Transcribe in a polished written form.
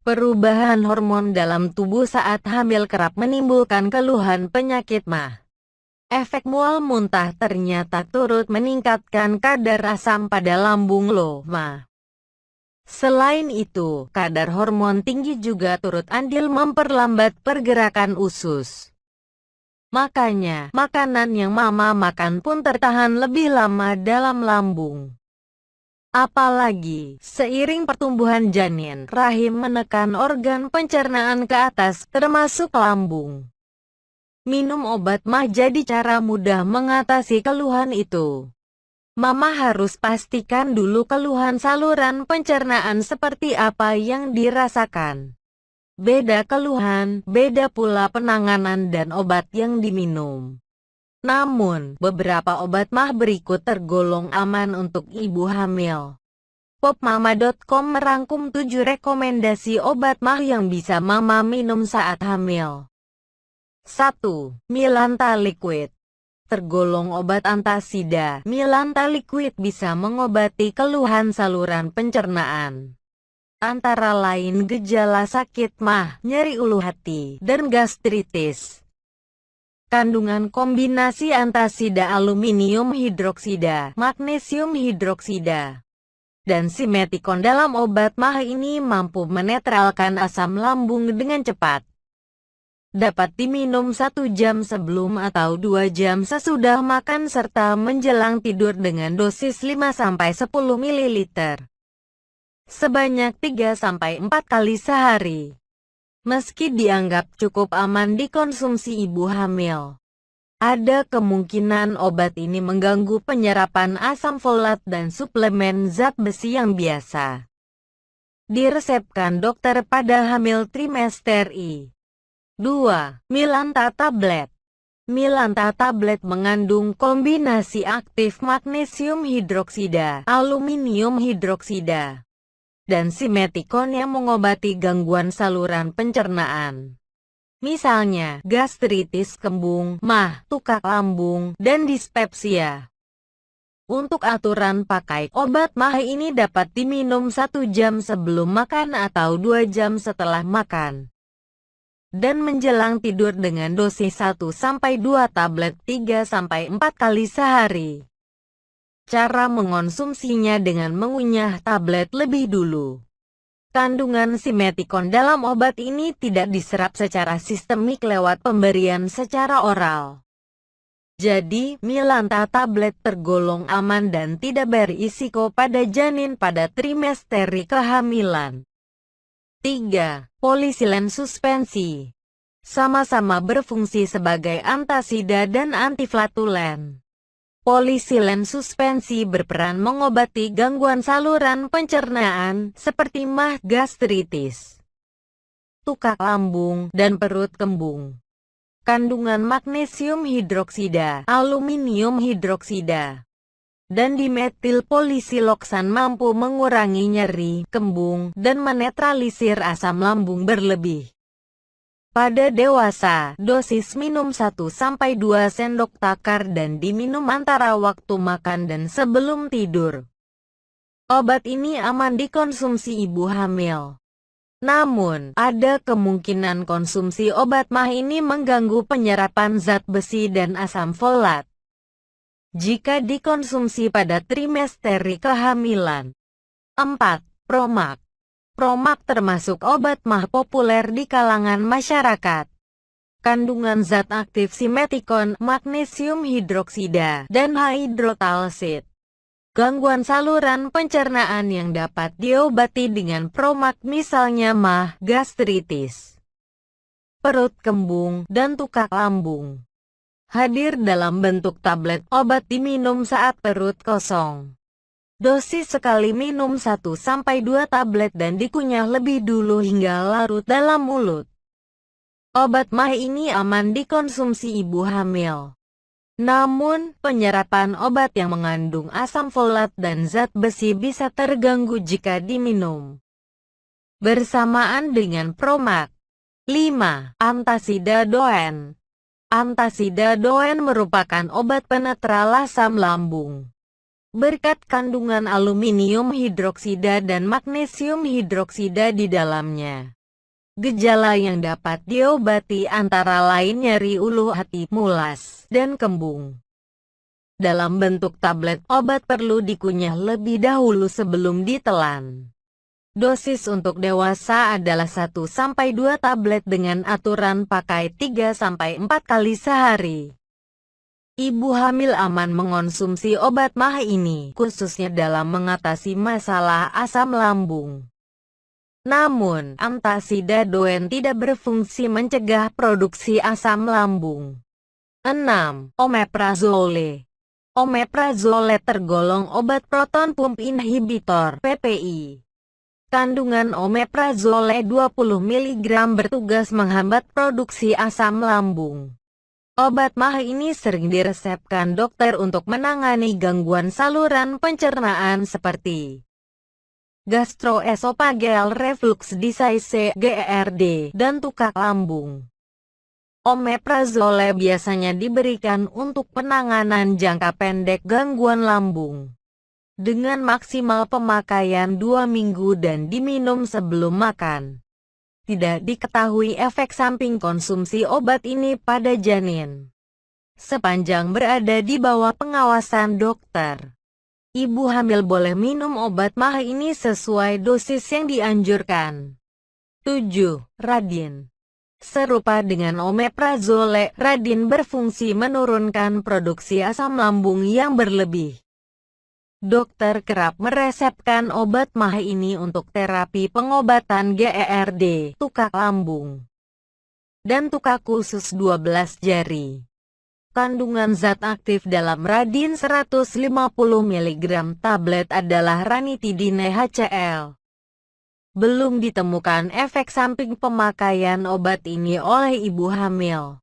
Perubahan hormon dalam tubuh saat hamil kerap menimbulkan keluhan penyakit MAH. Efek mual muntah ternyata turut meningkatkan kadar asam pada lambung loh, MAH. Selain itu, kadar hormon tinggi juga turut andil memperlambat pergerakan usus. Makanya, makanan yang mama makan pun tertahan lebih lama dalam lambung. Apalagi, seiring pertumbuhan janin, rahim menekan organ pencernaan ke atas, termasuk lambung. Minum obat MAH jadi cara mudah mengatasi keluhan itu. Mama harus pastikan dulu keluhan saluran pencernaan seperti apa yang dirasakan. Beda keluhan, beda pula penanganan dan obat yang diminum. Namun, beberapa obat MAH berikut tergolong aman untuk ibu hamil. Popmama.com merangkum 7 rekomendasi obat MAH yang bisa mama minum saat hamil. 1. Milanta Liquid. Tergolong obat antasida, Milanta Liquid bisa mengobati keluhan saluran pencernaan. Antara lain gejala sakit MAH, nyeri ulu hati, dan gastritis. Kandungan kombinasi antasida aluminium hidroksida, magnesium hidroksida, dan simetikon dalam obat MAH ini mampu menetralkan asam lambung dengan cepat. Dapat diminum 1 jam sebelum atau 2 jam sesudah makan serta menjelang tidur dengan dosis 5-10 ml. Sebanyak 3-4 kali sehari. Meski dianggap cukup aman dikonsumsi ibu hamil, ada kemungkinan obat ini mengganggu penyerapan asam folat dan suplemen zat besi yang biasa diresepkan dokter pada hamil trimester I. 2. Milanta Tablet. Milanta Tablet mengandung kombinasi aktif magnesium hidroksida, aluminium hidroksida, dan simetikon yang mengobati gangguan saluran pencernaan. Misalnya, gastritis kembung, MAH, tukak lambung, dan dispepsia. Untuk aturan pakai, obat MAH ini dapat diminum 1 jam sebelum makan atau 2 jam setelah makan. Dan menjelang tidur dengan dosis 1-2 tablet 3-4 kali sehari. Cara mengonsumsinya dengan mengunyah tablet lebih dulu. Kandungan simetikon dalam obat ini tidak diserap secara sistemik lewat pemberian secara oral. Jadi, Milanta Tablet tergolong aman dan tidak berisiko pada janin pada trimester kehamilan. 3. Polisilen suspensi. Sama-sama berfungsi sebagai antasida dan antiflatulen. Polisilen suspensi berperan mengobati gangguan saluran pencernaan seperti MAH, gastritis, tukak lambung, dan perut kembung. Kandungan magnesium hidroksida, aluminium hidroksida, dan dimetil polisiloksan mampu mengurangi nyeri, kembung, dan menetralisir asam lambung berlebih. Pada dewasa, dosis minum 1-2 sendok takar dan diminum antara waktu makan dan sebelum tidur. Obat ini aman dikonsumsi ibu hamil. Namun, ada kemungkinan konsumsi obat MAH ini mengganggu penyerapan zat besi dan asam folat jika dikonsumsi pada trimester kehamilan. 4. Promak. Promak termasuk obat MAH populer di kalangan masyarakat. Kandungan zat aktif simetikon, magnesium hidroksida, dan hydrotalsid. Gangguan saluran pencernaan yang dapat diobati dengan promak misalnya MAH, gastritis, perut kembung, dan tukak lambung. Hadir dalam bentuk tablet, obat diminum saat perut kosong. Dosis sekali minum 1-2 tablet dan dikunyah lebih dulu hingga larut dalam mulut. Obat MAH ini aman dikonsumsi ibu hamil. Namun, penyerapan obat yang mengandung asam folat dan zat besi bisa terganggu jika diminum bersamaan dengan promak. 5. Antasida Doen. Antasida Doen merupakan obat penetral asam lambung. Berkat kandungan aluminium hidroksida dan magnesium hidroksida di dalamnya, Gejala yang dapat diobati antara lain nyeri ulu hati, mulas, dan kembung. Dalam bentuk tablet, obat perlu dikunyah lebih dahulu sebelum ditelan. Dosis untuk dewasa adalah 1-2 tablet dengan aturan pakai 3-4 kali sehari. Ibu hamil aman mengonsumsi obat MAH ini, khususnya dalam mengatasi masalah asam lambung. Namun, amtasidatoin tidak berfungsi mencegah produksi asam lambung. 6. Omeprazole. Omeprazole tergolong obat proton pump inhibitor (PPI). Kandungan omeprazole 20 mg bertugas menghambat produksi asam lambung. Obat MAH ini sering diresepkan dokter untuk menangani gangguan saluran pencernaan seperti gastroesophageal reflux disease (GERD) dan tukak lambung. Omeprazole biasanya diberikan untuk penanganan jangka pendek gangguan lambung, dengan maksimal pemakaian 2 minggu dan diminum sebelum makan. Tidak diketahui efek samping konsumsi obat ini pada janin, sepanjang berada di bawah pengawasan dokter. Ibu hamil boleh minum obat MAH ini sesuai dosis yang dianjurkan. 7. Radin. Serupa dengan omeprazole, radin berfungsi menurunkan produksi asam lambung yang berlebih. Dokter kerap meresepkan obat MAH ini untuk terapi pengobatan GERD, tukak lambung, dan tukak khusus 12 jari. Kandungan zat aktif dalam radin 150 mg tablet adalah ranitidine HCl. Belum ditemukan efek samping pemakaian obat ini oleh ibu hamil.